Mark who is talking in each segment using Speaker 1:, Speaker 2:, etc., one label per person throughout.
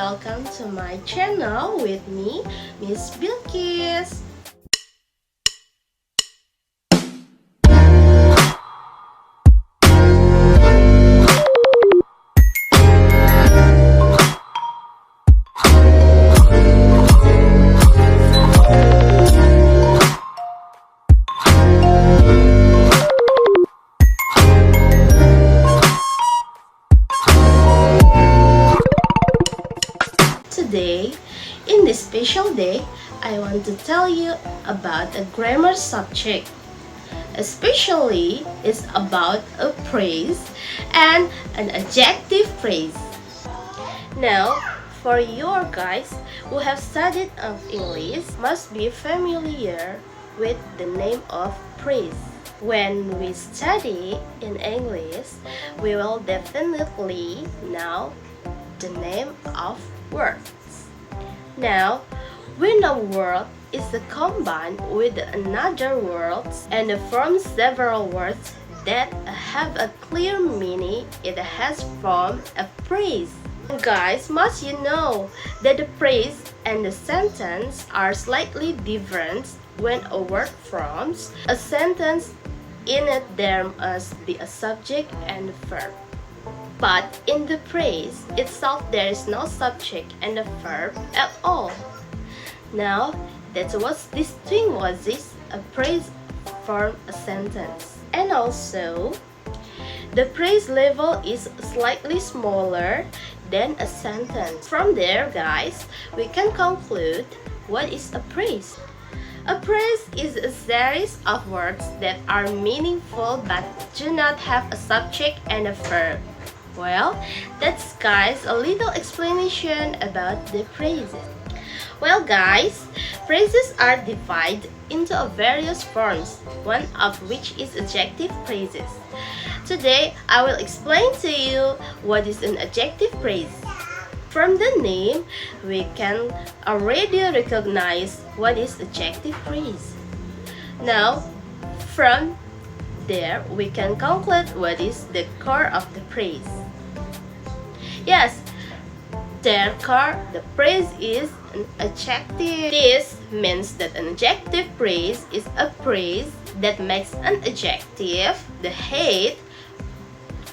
Speaker 1: welcome to my channel with me, Miss Bilqis. Today, in this special day, I want to tell you about a grammar subject. Especially, it's about a phrase and an adjective phrase. Now, for your guys who have studied of English, must be familiar with the name of phrase. When we study in English, we will definitely know the name of words. Now, when a word is combined with another word and forms several words that have a clear meaning, it has formed a phrase. Guys, must you know that the phrase and the sentence are slightly different when a word forms a sentence. In it, there must be a subject and a verb. But in the phrase itself, there is no subject and a verb at all. Now, that's what distinguishes a phrase from a sentence. And also, the phrase level is slightly smaller than a sentence. From there, guys, we can conclude what is a phrase. A phrase is a series of words that are meaningful but do not have a subject and a verb. Well, that's guys a little explanation about the phrases. Well guys, phrases are divided into various forms, one of which is adjective phrases. Today, I will explain to you what is an adjective phrase. From the name, we can already recognize what is adjective phrase. Now, from there, we can conclude what is the core of the phrase. Yes, their core, the phrase is an adjective. This means that an adjective phrase is a phrase that makes an adjective the head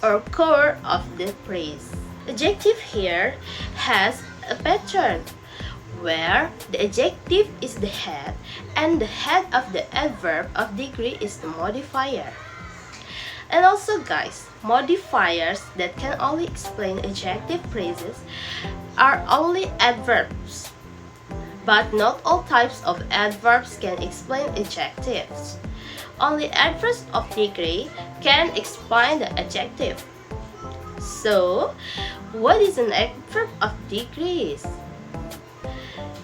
Speaker 1: or core of the phrase. Adjective here has a pattern where the adjective is the head and the head of the adverb of degree is the modifier. And also guys, modifiers that can only explain adjective phrases are only adverbs. But not all types of adverbs can explain adjectives. Only adverbs of degree can explain the adjective. So, what is an adverb of degrees?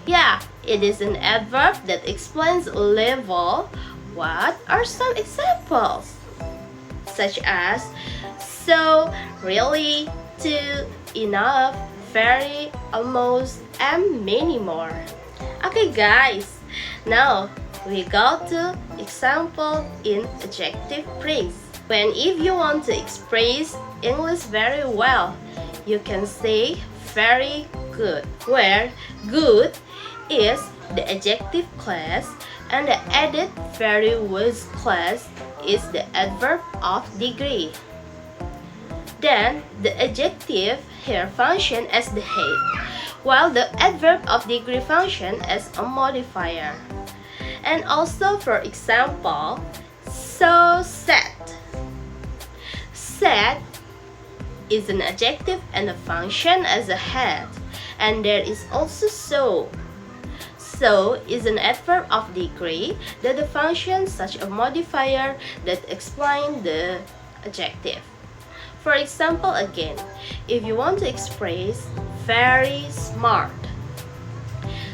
Speaker 1: Yeah, it is an adverb that explains level. What are some examples? Such as so, really, to, enough, very, almost, and many more. Okay guys, now we go to example in adjective phrase. When if you want to express English very well, you can say very good, where good is the adjective class and the added very was class is the adverb of degree. Then the adjective here function as the head, while the adverb of degree function as a modifier. And also for example, so sad. Sad is an adjective and a function as a head, and there is also so. So is an adverb of degree that the function such a modifier that explain the adjective. For example again, if you want to express very smart,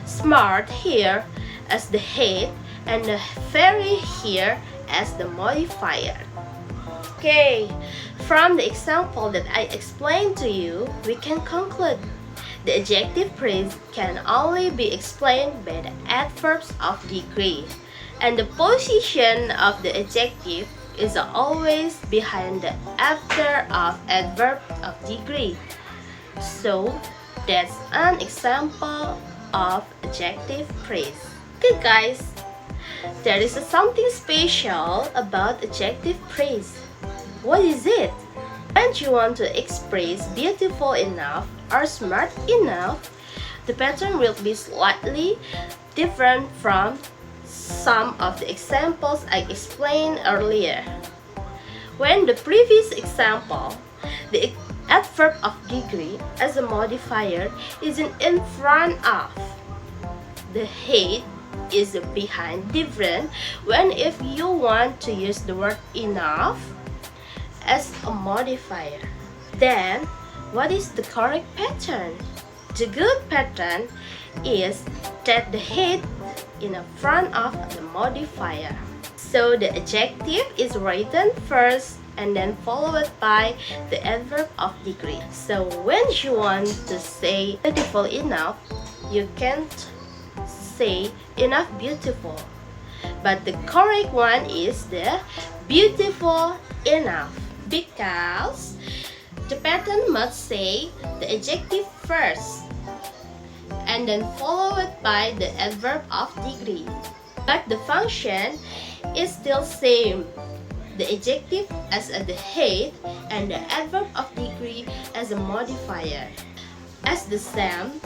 Speaker 1: smart here as the head and the very here as the modifier. Okay, from the example that I explained to you, we can conclude the adjective phrase can only be explained by the adverbs of degree, and the position of the adjective is always behind the after of adverb of degree. So, That's an example of adjective phrase. Okay guys, there is something special about adjective praise. What is it? When you want to express beautiful enough or smart enough, the pattern will be slightly different from some of the examples I explained earlier. When the previous example, the adverb of degree as a modifier isn't in front of, the head is behind. Different when if you want to use the word enough as a modifier. Then, what is the correct pattern? The good pattern is that the head in front of the modifier. So the adjective is written first and then followed by the adverb of degree. So when you want to say beautiful enough, you can't say enough beautiful. But the correct one is the beautiful enough, because the pattern must say the adjective first and then followed by the adverb of degree. But the function is still same. The adjective as the head and the adverb of degree as a modifier. As the same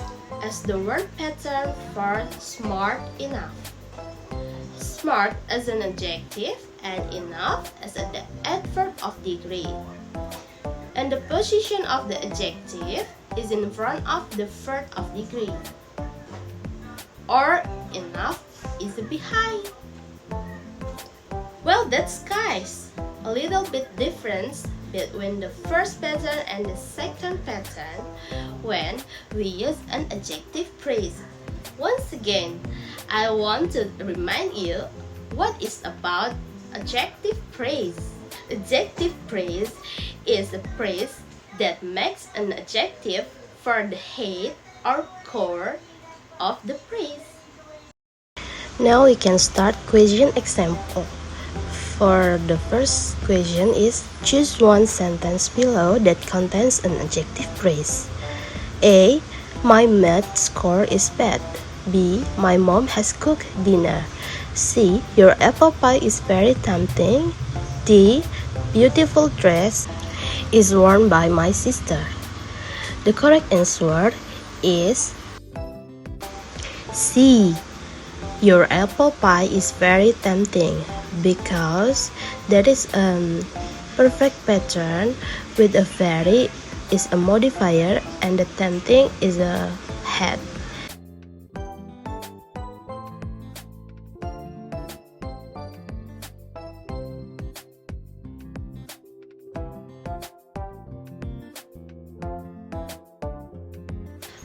Speaker 1: as the word pattern for smart enough. Smart as an adjective and enough as the adverb of degree. And the position of the adjective is in front of the verb of degree. Or enough is behind. Well, that's guys, a little bit difference between the first pattern and the second pattern when we use an adjective phrase. Once again, I want to remind you what is about adjective phrase. Adjective phrase is a phrase that makes an adjective for the head or core of the phrase. Now we can start question example. For the first question is, choose one sentence below that contains an adjective phrase. A. My math score is bad. B. My mom has cooked dinner. C. Your apple pie is very tempting. D. Beautiful dress is worn by my sister. The correct answer is C. Your apple pie is very tempting, because that is a perfect pattern with a very is a modifier and the tempting is a head.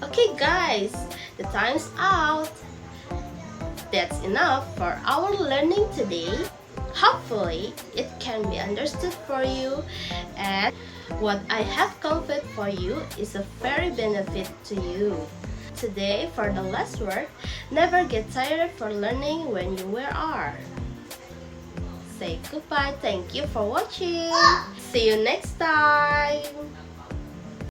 Speaker 1: Okay guys, the time's out. That's enough for our learning today. Hopefully, it can be understood for you, and what I have conveyed for you is a very benefit to you. Today, for the last word, never get tired for learning when you are. Say goodbye. Thank you for watching. See you next time.